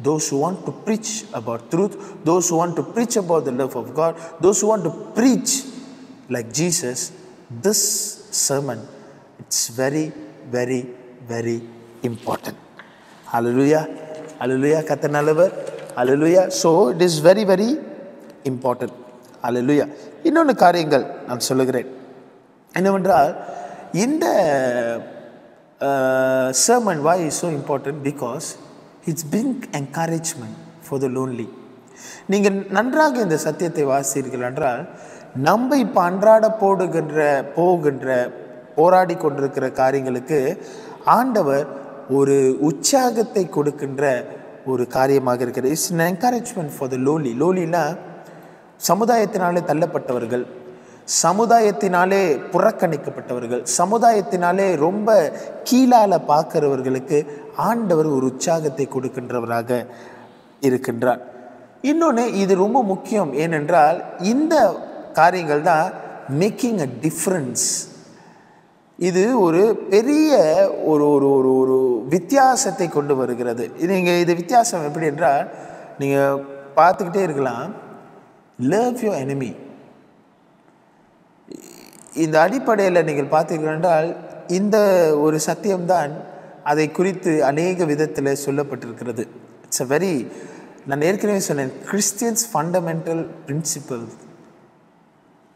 those who want to preach about truth, those who want to preach about the love of God, those who want to preach like Jesus. This sermon, it's very, very, very important. Hallelujah, hallelujah. கர்த்தர் நல்லவர். Hallelujah. So it is very, very important. Hallelujah. இன்னொன்று காரியங்கள் நான் சொல்லுகிறேன் என்னவென்றால், இந்த sermon why is so important, because it's bring encouragement for the lonely. நீங்கள் நன்றாக இந்த சத்தியத்தை வாசித்தீர்கள் என்றால், நம்ம இப்போ அன்றாட போகின்ற போராடி கொண்டிருக்கிற காரியங்களுக்கு ஆண்டவர் ஒரு உற்சாகத்தை கொடுக்கின்ற ஒரு காரியமாக இருக்கிறது. It's an encouragement for the lonely. லோலினா சமுதாயத்தினாலே தள்ளப்பட்டவர்கள், சமுதாயத்தினாலே புறக்கணிக்கப்பட்டவர்கள், சமுதாயத்தினாலே ரொம்ப கீழால பார்க்கிறவர்களுக்கு ஆண்டவர் ஒரு உற்சாகத்தை கொடுக்கின்றவராக இருக்கின்றார். இன்னொன்று, இது ரொம்ப முக்கியம். ஏனென்றால் இந்த காரியங்கள் தான் மேக்கிங் அ டிஃப்ரென்ஸ். இது ஒரு பெரிய ஒரு ஒரு ஒரு ஒரு வித்தியாசத்தை கொண்டு வருகிறது. இது வித்தியாசம் எப்படி என்றால், நீங்கள் பார்த்துக்கிட்டே இருக்கலாம், லவ் யுவர் எனிமி. இந்த அடிப்படையில் நீங்கள் பார்த்தீர்கள் என்றால், இந்த ஒரு சத்தியம்தான் அதை குறித்து அநேக விதத்தில் சொல்லப்பட்டிருக்கிறது. இட்ஸ் அ வெரி, நான் ஏற்கனவே சொன்னேன், Christians fundamental principle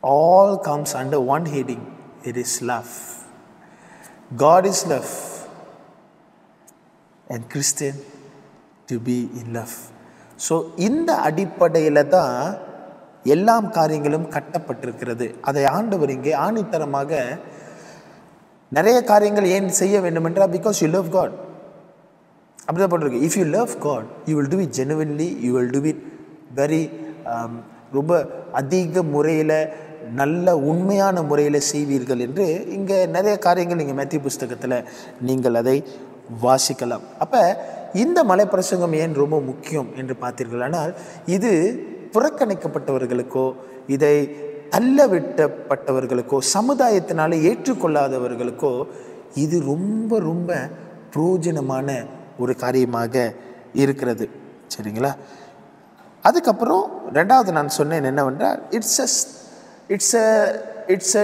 all comes under one heading. It is love. God is love, and Christian to be in love. So இந்த அடிப்படையில் தான் எல்லாம் காரியங்களும் கட்டப்பட்டிருக்கிறது. அதை ஆண்டவர் இங்கே ஆணித்தரமாக நிறைய காரியங்கள் ஏன் செய்ய வேண்டும் என்றால், பிகாஸ் யூ லவ் காட். அப்படிதான் போட்டிருக்கு. If you love God, you will do it genuinely, you will do it very ரொம்ப அதிக முறையில், நல்ல உண்மையான முறையில் செய்வீர்கள் என்று இங்கே நிறைய காரியங்கள் நீங்கள் மேத்யூ புஸ்தகத்தில் நீங்கள் அதை வாசிக்கலாம். அப்போ இந்த மலை பிரசங்கம் ஏன் ரொம்ப முக்கியம் என்று பார்த்தீர்களானால், இது புறக்கணிக்கப்பட்டவர்களுக்கோ இதை தள்ளவிட்டப்பட்டவர்களுக்கோ சமுதாயத்தினால ஏற்றுக்கொள்ளாதவர்களுக்கோ இது ரொம்ப ரொம்ப பிரயோஜனமான ஒரு காரியமாக இருக்கிறது. சரிங்களா? அதுக்கப்புறம் ரெண்டாவது நான் சொன்னேன் என்னவென்றால், it's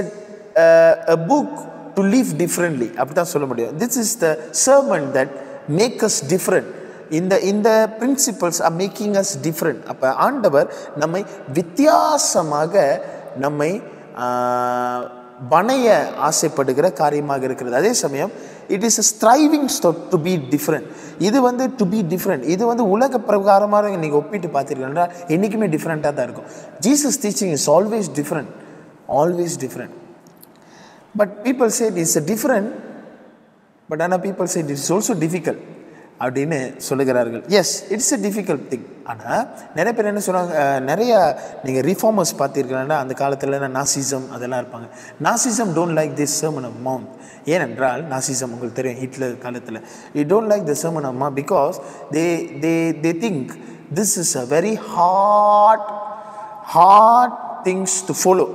a book to live differently. அப்படி தான் சொல்ல முடியும். This is the sermon that make us different. இந்த principles are making us different. அப்போ ஆண்டவர் நம்மை வித்தியாசமாக நம்மை வணைய ஆசைப்படுகிற காரியமாக இருக்கிறது. அதே சமயம் it is a striving to be different. இது to be different. இது உலக பிரகாரமாக நீங்கள் ஒப்பிட்டு பார்த்தீர்கள்னா என்றைக்குமே டிஃப்ரெண்ட்டாக தான் இருக்கும். Jesus teaching is always different, always different. But people say it is different, but ஆனால் people say it is also difficult அப்படின்னு சொல்லுகிறார்கள். Yes, it's a difficult thing. ஆனால் நிறைய பேர் என்ன சொல்கிறாங்க, நிறைய நீங்கள் ரிஃபார்மர்ஸ் பார்த்தீர்கள்னா அந்த காலத்தில் நாசிசம் அதெல்லாம் இருப்பாங்க. Nazism don't like this sermon of mount. ஏனென்றால் நாசிசம் உங்களுக்கு தெரியும், ஹிட்லர் காலத்தில் it don't like the sermon of mount because they think this is a very hard things to follow.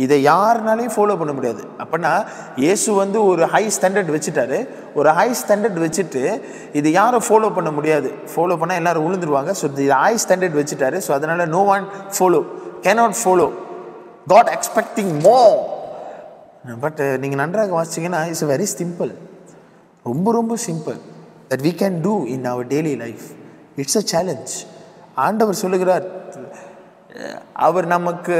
இதை யாருனாலையும் ஃபாலோ பண்ண முடியாது. அப்படின்னா இயேசு ஒரு ஹை ஸ்டாண்டர்ட் வச்சுட்டாரு. ஒரு ஹை ஸ்டாண்டர்ட் வச்சுட்டு இது யாரும் ஃபாலோ பண்ண முடியாது. ஃபாலோ பண்ணால் எல்லோரும் விழுந்துருவாங்க. ஸோ இது ஹை ஸ்டாண்டர்ட் வச்சுட்டாரு. ஸோ அதனால் no one cannot follow. God expecting more. But நீங்கள் நன்றாக வாசிச்சிங்கன்னா இட்ஸ் வெரி சிம்பிள், ரொம்ப ரொம்ப simple that we can do in our daily life. It's a challenge. ஆண்டவர் சொல்லுகிறார், அவர் நமக்கு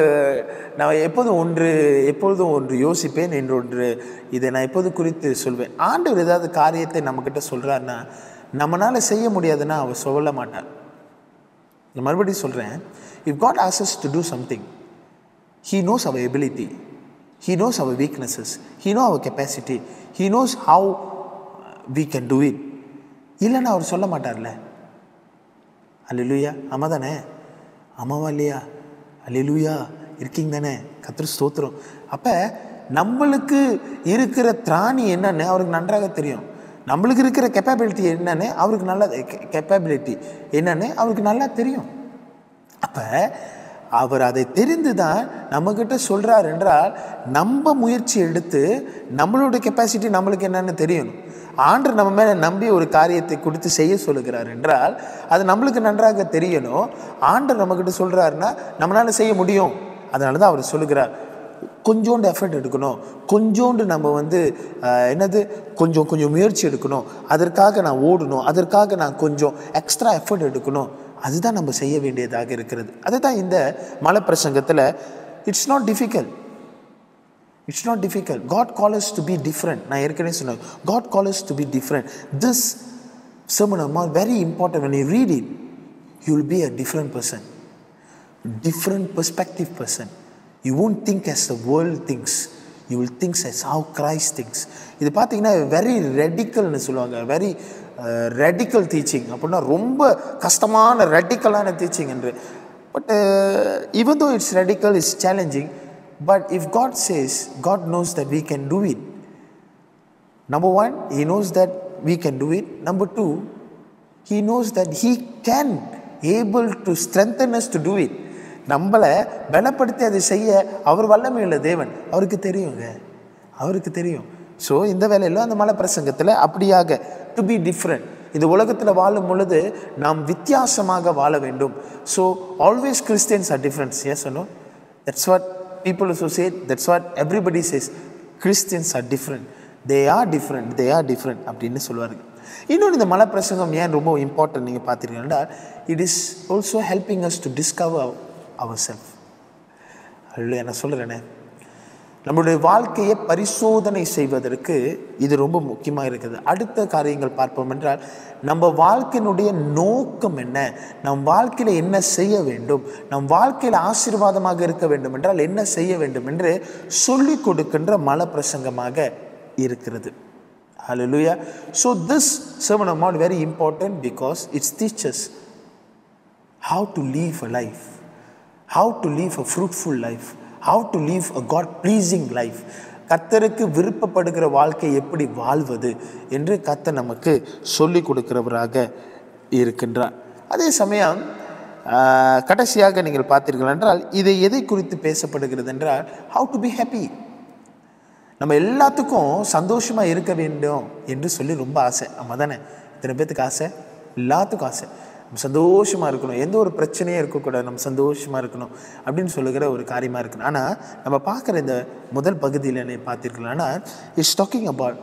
நான் எப்பொழுதும் ஒன்று யோசிப்பேன் என்று இதை நான் எப்போது குறித்து சொல்வேன். ஆண்டவர் ஏதாவது காரியத்தை நம்மக்கிட்ட சொல்கிறாருன்னா நம்மளால் செய்ய முடியாதுன்னா அவர் சொல்ல மாட்டார். நான் மறுபடியும் சொல்கிறேன், if God asks us to do something, He knows our ability, He knows our weaknesses, He knows our capacity, He knows how we can do it. இல்லைன்னா அவர் சொல்ல மாட்டார்ல. அல்லேலூயா, ஆமா தானே? ஆமாவா இல்லையா? அல்லேலூயா, இருக்கீங்க தானே? கர்த்தர் ஸ்தோத்திரம். அப்போ நம்மளுக்கு இருக்கிற திராணி என்னன்னு அவருக்கு நன்றாக தெரியும். நம்மளுக்கு இருக்கிற கேப்பபிலிட்டி என்னன்னு அவருக்கு நல்லா தெரியும். அப்போ அவர் அதை தெரிந்து தான் நம்மக்கிட்ட சொல்கிறார் என்றால் நம்ம முயற்சி எடுத்து நம்மளோட கெப்பாசிட்டி நம்மளுக்கு என்னன்னு தெரியணும். ஆண்டவர் நம்ம மேலே நம்பி ஒரு காரியத்தை கொடுத்து செய்ய சொல்லுகிறார் என்றால் அது நம்மளுக்கு நன்றாக தெரியணும். ஆண்டவர் நம்மக்கிட்ட சொல்கிறாருன்னா நம்மளால் செய்ய முடியும். அதனால தான் அவர் சொல்லுகிறார், கொஞ்சோண்டு எஃபர்ட் எடுக்கணும், கொஞ்சோண்டு நம்ம கொஞ்சம் முயற்சி எடுக்கணும், அதற்காக நான் ஓடணும், அதற்காக நான் கொஞ்சம் எக்ஸ்ட்ரா எஃபர்ட் எடுக்கணும். அதுதான் நம்ம செய்ய வேண்டியதாக இருக்கிறது. அதுதான் இந்த மலை பிரசங்கத்தில் it's not difficult. God calls us to be different. நான் ஏற்கனவே சொன்னேன், God calls us to be different. This sermon is very important. When you read it, you will be a different person, different perspective person. You won't think as the world thinks. You will think as how Christ thinks. இது பார்த்தீங்கன்னா very ரெடிக்கல்னு சொல்லுவாங்க, very radical teaching. அப்படின்னா ரொம்ப கஷ்டமான ரெடிக்கலான teaching என்று. But even though it's radical, it's challenging. But if God says, God knows that we can do it. Number one, He knows that we can do it. Number two, He knows that He can able to strengthen us to do it. நம்மளை பலப்படுத்தி அதை செய்ய அவர் வல்லமையுள்ள தேவன். அவருக்கு தெரியும். So இந்த வேலையில் அந்த மலை பிரசங்கத்தில் அப்படியாக டு பி டிஃப்ரெண்ட். இந்த உலகத்தில் வாழும் பொழுது நாம் வித்தியாசமாக வாழ வேண்டும். So always Christians are different. Yes or no? That's what people associate. That's what everybody says. Christians are different. They are different அப்படின்னு சொல்லுவார்கள். இன்னொன்று இந்த மலை பிரசங்கம் ஏன் ரொம்ப இம்பார்ட்டன்ட் நீங்கள் பார்த்துருக்கீங்கன்னா, it is also helping us to discover our self. அல்ல என்ன சொல்கிறேனே, நம்மளுடைய வாழ்க்கையை பரிசோதனை செய்வதற்கு இது ரொம்ப முக்கியமாக இருக்குது. அடுத்த காரியங்கள் பார்ப்போம் என்றால், நம்ம வாழ்க்கையினுடைய நோக்கம் என்ன, நம் வாழ்க்கையில் என்ன செய்ய வேண்டும், நம் வாழ்க்கையில் ஆசீர்வாதமாக இருக்க வேண்டும் என்றால் என்ன செய்ய வேண்டும் என்று சொல்லிக் கொடுக்கின்ற மலை பிரசங்கமாக இருக்கிறது. Hallelujah. So this sermon of mount very important because it teaches how to live a life, how to live a fruitful life, how to live a God pleasing life. கர்த்தருக்கு விருப்பப்படுகிற வாழ்க்கை எப்படி வாழ்வது என்று கர்த்தர் நமக்கு சொல்லி கொடுக்கிறவராக இருக்கின்றார். அதே சமயம் கடைசியாக நீங்கள் பார்த்தீர்கள் என்றால் இதை எதை குறித்து பேசப்படுகிறது என்றால் ஹவு டு பி ஹாப்பி. நம்ம எல்லாத்துக்கும் சந்தோஷமாக இருக்க வேண்டும் என்று சொல்லி ரொம்ப ஆசை. நம்ம தானே, இத்தனை பேர்த்துக்கு ஆசை, எல்லாத்துக்கும் ஆசை. நம்ம சந்தோஷமாக இருக்கணும், எந்த ஒரு பிரச்சனையும் இருக்கக்கூடாது, நம்ம சந்தோஷமாக இருக்கணும் அப்படின்னு சொல்லுகிற ஒரு காரியமாக இருக்கணும். ஆனால் நம்ம பார்க்குற இந்த முதல் பகுதியில் என்ன பார்த்தீர்களானா it's talking about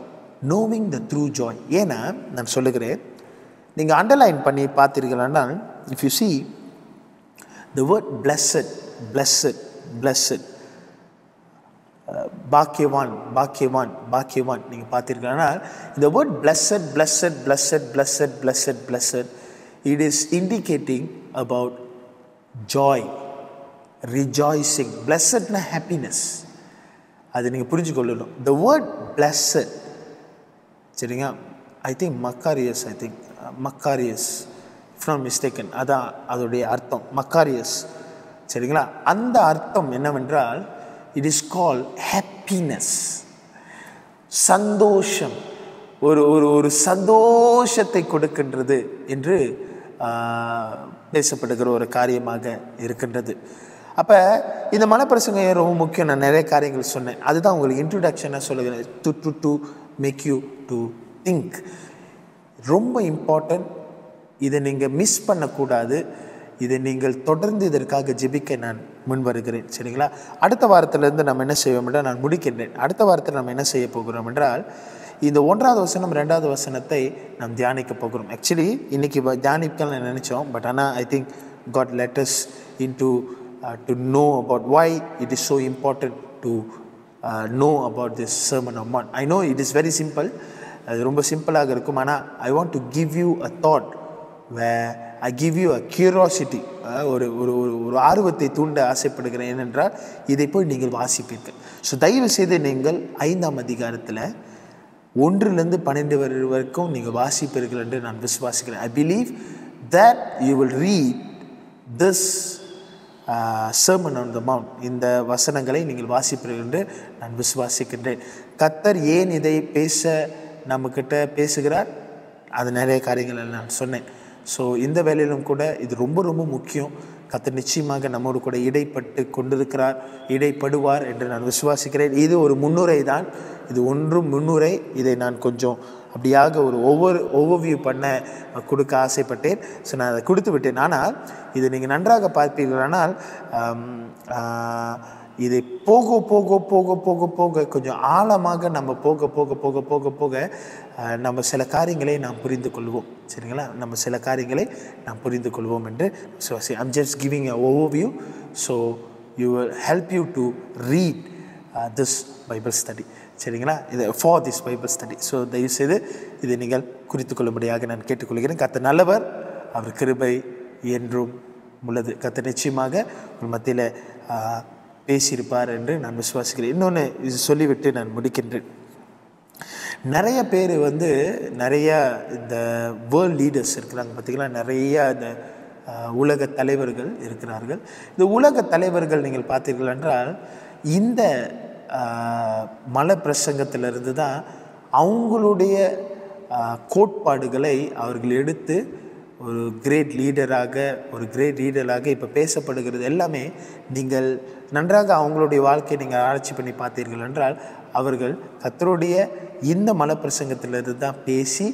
knowing the true joy. ஏன்னா நான் சொல்லுகிறேன், நீங்கள் அண்டர்லைன் பண்ணி பார்த்தீர்களானா if you see the word blessed, blessed, blessed, பாக்கியவான் பாக்கியவான் பாக்கியவான் நீங்கள் பார்த்தீர்களானா இந்த word blessed, blessed, blessed, blessed, blessed, blessed, it is indicating about joy, rejoicing. blessedனா happiness, அது நீங்கள் புரிஞ்சு கொள்ளணும். the word blessed, சரிங்க, I think Macarius, Macarius if not mistaken, அதான் அதோடைய அர்த்தம் Macarius, சரிங்களா. அந்த அர்த்தம் என்னவென்றால் it is called happiness, சந்தோஷம், ஒரு ஒரு ஒரு சந்தோஷத்தை கொடுக்கின்றது என்று பேசப்படுகிற ஒரு காரியமாக இருக்கின்றது. அப்போ இந்த மனப்பிரசங்கம் ரொம்ப முக்கியம். நான் நிறைய காரியங்கள் சொன்னேன், அதுதான் உங்களுக்கு இன்ட்ரோடக்ஷனாக சொல்லுகிறேன். To make you to think, ரொம்ப இம்பார்ட்டன்ட். இதை நீங்கள் மிஸ் பண்ணக்கூடாது. இதை நீங்கள் தொடர்ந்து இதற்காக ஜெபிக்க நான் முன் வருகிறேன், சரிங்களா. அடுத்த வாரத்திலிருந்து நம்ம என்ன செய்வோம் என்றால், நான் முடிக்கின்றேன், அடுத்த வாரத்தில் நம்ம என்ன செய்ய போகிறோம் என்றால் இந்த 1வது வசனம் 2வது வசனத்தை நாம் தியானிக்க போகிறோம். ஆக்சுவலி இன்றைக்கி தியானிக்கலாம் நினச்சோம், பட் ஆனால் I think God let us into to know about why it is so important to know about this sermon of mount. I know it is very simple, அது ரொம்ப சிம்பிளாக இருக்கும். ஆனால் I want to give you a thought where I give you a curiosity, ஒரு ஒரு ஒரு ஆர்வத்தை தூண்ட ஆசைப்படுகிறேன். ஏனென்றால் இதை போய் நீங்கள் வாசிப்பீர்கள். ஸோ தயவு செய்து நீங்கள் 5ஆம் அதிகாரத்தில் 1-12 வரைக்கும் நீங்கள் வாசிப்பீர்கள் என்று நான் விசுவாசிக்கிறேன். I believe that you will read this sermon on the mount. இந்த வசனங்களை நீங்கள் வாசிப்பீர்கள் என்று நான் விசுவாசிக்கின்றேன். கர்த்தர் ஏன் இதை நம்மக்கிட்ட பேசுகிறார், அது நிறைய காரியங்கள் நான் சொன்னேன். ஸோ இந்த வேலையிலும் கூட இது ரொம்ப ரொம்ப முக்கியம். கர்த்தர் நிச்சயமாக நம்மோடு கூட இடைப்பட்டு கொண்டிருக்கிறார், இடைப்படுவார் என்று நான் விசுவாசிக்கிறேன். இது ஒரு முன்னுரை தான், இது ஒன்றும் முன்னுரை. இதை நான் கொஞ்சம் அப்படியாக ஒரு ஓவர்வியூ கொடுக்க ஆசைப்பட்டேன். ஸோ நான் அதை கொடுத்து விட்டேன். ஆனால் இதை நீங்கள் நன்றாக பார்ப்பீர்களானால் இதை போக போக போக போக போக கொஞ்சம் ஆழமாக நம்ம போக போக போக போக போக நம்ம சில காரியங்களை நாம் புரிந்து கொள்வோம், சரிங்களா. நம்ம சில காரியங்களை நாம் புரிந்து கொள்வோம் என்று I'm just giving an overview, so you will help you to read this Bible study, சரிங்களா. இது for this Bible study. So தயவுசெய்து இதை நீங்கள் குறித்து கொள்ளும்படியாக நான் கேட்டுக்கொள்கிறேன். கர்த்தர் நல்லவர், அவர் கிருபை என்றும் உள்ளது. கர்த்தர் நிச்சயமாக உங்கள் மத்தியில் பேசியிருப்பார் என்று நான் விசுவாசிக்கிறேன். இன்னொன்று இது சொல்லிவிட்டு நான் முடிக்கின்றேன். நிறைய பேர் நிறைய இந்த வேர்ல்ட் லீடர்ஸ் இருக்கிறாங்க பார்த்திங்களா, நிறைய இந்த உலக தலைவர்கள் இருக்கிறார்கள். இந்த உலக தலைவர்கள் நீங்கள் பார்த்தீர்கள் என்றால் இந்த மலை பிரசங்கத்திலிருந்து தான் அவங்களுடைய கோட்பாடுகளை அவர்கள் எடுத்து ஒரு கிரேட் லீடராக இப்போ பேசப்படுகிறது. எல்லாமே நீங்கள் நன்றாக அவங்களுடைய வாழ்க்கையை நீங்கள் ஆராய்ச்சி பண்ணி பார்த்தீர்கள் என்றால் அவர்கள் கர்த்தருடைய இந்த மலைப்பிரசங்கத்திலிருந்து தான் பேசி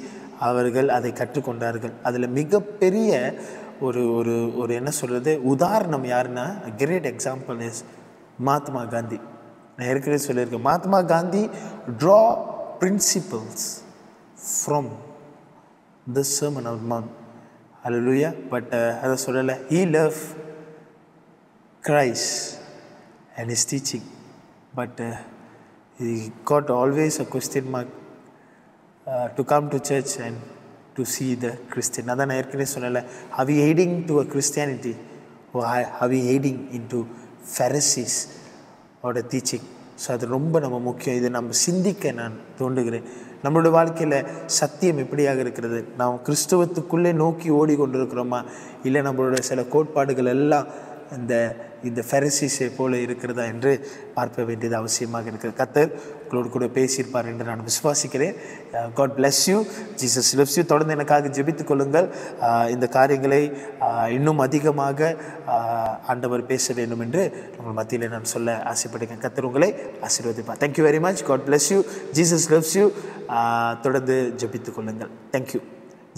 அவர்கள் அதை கற்றுக்கொண்டார்கள். அதில் மிகப்பெரிய ஒரு ஒரு ஒரு என்ன சொல்கிறது உதாரணம் யாருன்னா, great example is Mahatma Gandhi. நான் ஏற்கனவே சொல்லியிருக்கேன், Mahatma Gandhi draw principles from the sermon on mount. Hallelujah. But அதை சொல்லலை, he loved Christ and his teaching, but he got always a question mark to come to church and to see the Christian. அதான் நான் ஏற்கனவே சொல்லலை, are we heading to a Christianity or are we heading into Pharisees or the teaching? So அது ரொம்ப நம்ம முக்கியம். இதை நம்ம சிந்திக்க நான் தோன்றுகிறேன். நம்மளுடைய வாழ்க்கையில் சத்தியம் எப்படியாக இருக்கிறது? நாம் கிறிஸ்துவத்துக்குள்ளே நோக்கி ஓடிக்கொண்டிருக்கிறோமா, இல்லை நம்மளுடைய சில கோட்பாடுகள் எல்லாம் இந்த ஃபரிசீஸை போல இருக்கிறதா என்று பார்க்க வேண்டியது அவசியமாக இருக்கிறது. கர்த்தர் உங்களோடு கூட பேசியிருப்பார் என்று நான் விசுவாசிக்கிறேன். God bless you. Jesus loves you. தொடர்ந்து எனக்காக ஜெபித்துக் கொள்ளுங்கள். இந்த காரியங்களை இன்னும் அதிகமாக ஆண்டவர் பேச வேண்டும் என்று உங்கள் மத்தியில் நான் சொல்ல ஆசைப்படுகிறேன். கர்த்தர் உங்களை ஆசீர்வதிப்பார். Thank you very much. God bless you. Jesus loves you. தொடர்ந்து ஜெபித்துக் கொள்ளுங்கள். Thank you.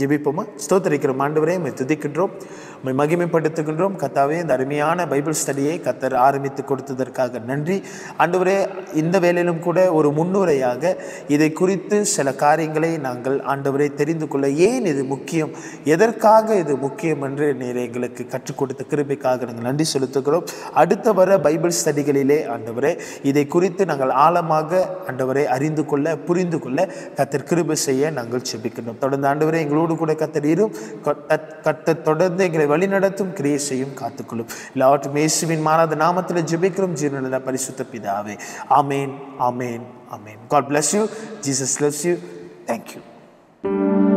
ஜெபிப்போமா? ஸ்தோத்திரிக்கிறோம் ஆண்டவரே, உம்மை துதிக்கின்றோம், உம்மை மகிமைப்படுத்துகின்றோம். கர்த்தாவே, இந்த அருமையான பைபிள் ஸ்டடியை கர்த்தர் ஆரம்பித்து கொடுத்ததற்காக நன்றி ஆண்டவரே. இந்த வேளையிலும் கூட ஒரு முன்னுரையாக இதை குறித்து சில காரியங்களை நாங்கள் ஆண்டவரை தெரிந்து கொள்ள, ஏன் இது முக்கியம், எதற்காக இது முக்கியம் என்று நீர் எங்களுக்கு கற்றுக் கொடுத்த கிருபைக்காக நாங்கள் நன்றி செலுத்துகிறோம். அடுத்த வர பைபிள் ஸ்டடிகளிலே ஆண்டவரே இதை குறித்து நாங்கள் ஆழமாக ஆண்டவரை அறிந்து கொள்ள, புரிந்து கொள்ள கர்த்தர் கிருபை செய்ய நாங்கள் ஜெபிக்கின்றோம். தொடர்ந்து ஆண்டவரே எங்களோடு கூட கர்த்தர் இரும். கர்த்தர் தொடர்ந்து எங்களை வழிநடத்தும், கிரியை செய்யும், காத்துக்கொள்ளும். எல்லாவற்றும் இயேசுவின் மாறாத நாமத்தில் ஜெபிக்கிறோம் ஜீவனுள்ள பரிசுத்த பிதாவே. ஆமேன், ஆமேன், ஆமேன். God bless you. Jesus loves you. Thank you.